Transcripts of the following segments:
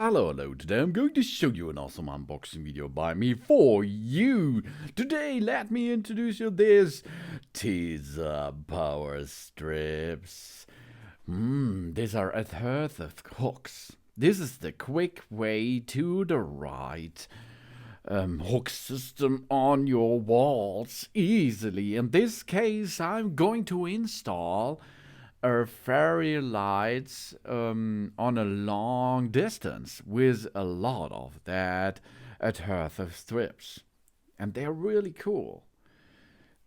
Hello, today I'm going to show you an awesome unboxing video by me for you. Today, let me introduce you this Tesa Power Strips. These are adhesive hooks. This is the quick way to the right hook system on your walls easily. In this case, I'm going to install fairy lights on a long distance with a lot of that adhesive strips, and they're really cool.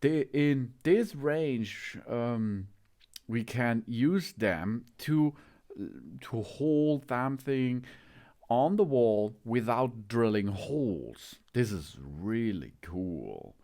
In this range, we can use them to hold something on the wall without drilling holes. This is really cool.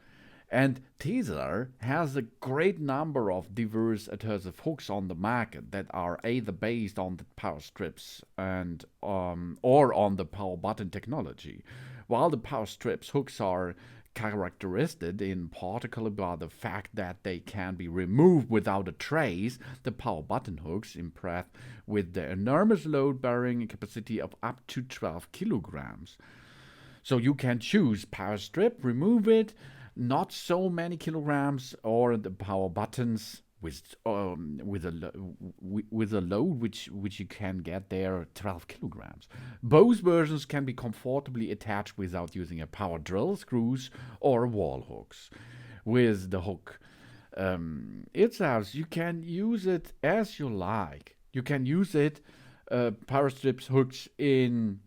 And Tesa has a great number of diverse adhesive hooks on the market that are either based on the power strips and or on the power button technology. While the power strips hooks are characterized in particular by the fact that they can be removed without a trace, the power button hooks impress with the enormous load bearing capacity of up to 12 kilograms. So you can choose power strip, remove it, not so many kilograms, or the power buttons with a load which you can get there 12 kilograms. Both versions can be comfortably attached without using a power drill, screws, or wall hooks. With the hook itself, you can use it as you like. You can use it power strips hooks in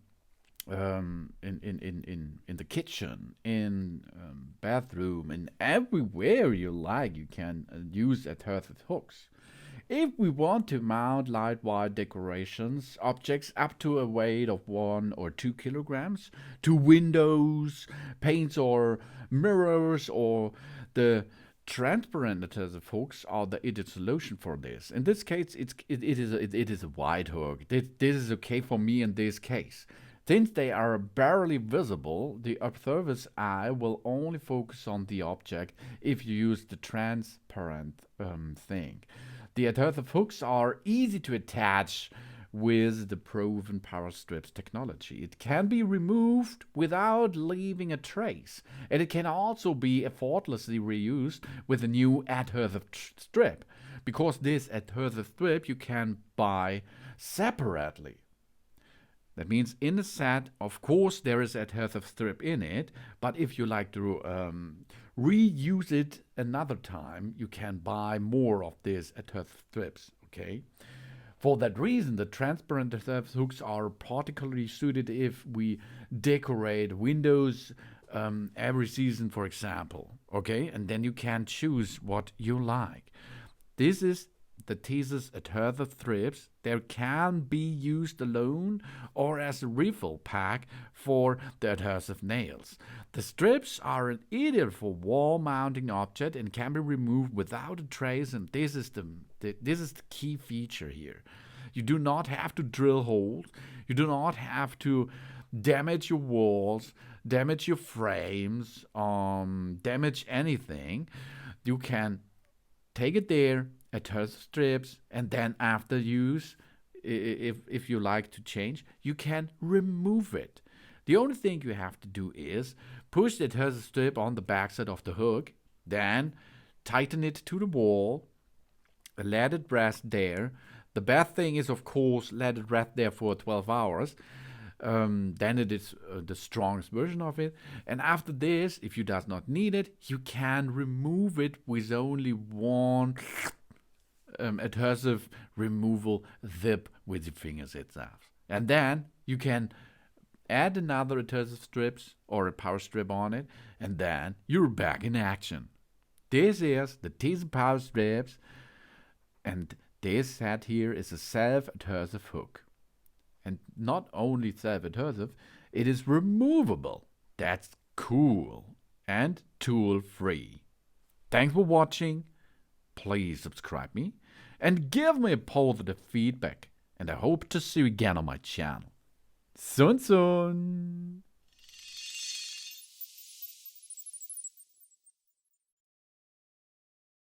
the kitchen, in bathroom, and everywhere you like. You can use adhesive hooks. If we want to mount lightweight decorations, objects up to a weight of 1 or 2 kilograms, to windows, paints, or mirrors, or the transparent adhesive hooks are the ideal solution for this. In this case, it is a wide hook. This is okay for me in this case. Since they are barely visible, the observer's eye will only focus on the object if you use the transparent thing. The adhesive hooks are easy to attach with the proven Power Strips technology. It can be removed without leaving a trace, and it can also be effortlessly reused with a new adhesive strip, because this adhesive strip you can buy separately. That means in the set, of course, there is adhesive strip in it, but if you like to reuse it another time, you can buy more of these adhesive strips, okay? For that reason, the transparent adhesive hooks are particularly suited if we decorate windows every season, for example, okay? And then you can choose what you like. This is the Tesa's adhesive strips. They can be used alone or as a refill pack for the adhesive nails. The strips are an ideal for wall mounting object and can be removed without a trace, and this is the key feature here. You do not have to drill holes. You do not have to damage your walls, damage your frames, damage anything. You can take it there, adhesive strips, and then after use, if you like to change, you can remove it. The only thing you have to do is push the adhesive strip on the backside of the hook, then tighten it to the wall, let it rest there. The best thing is, of course, let it rest there for 12 hours. Then it is the strongest version of it. And after this, if you does not need it, you can remove it with only one adhesive removal zip with your fingers itself. And then you can add another adhesive strips or a power strip on it, and then you're back in action. This is the Tesa Power Strips, and this set here is a self-adhesive hook. And not only self-adhesive, it is removable. That's cool and tool-free. Thanks for watching. Please subscribe me and give me a positive feedback. And I hope to see you again on my channel. Soon.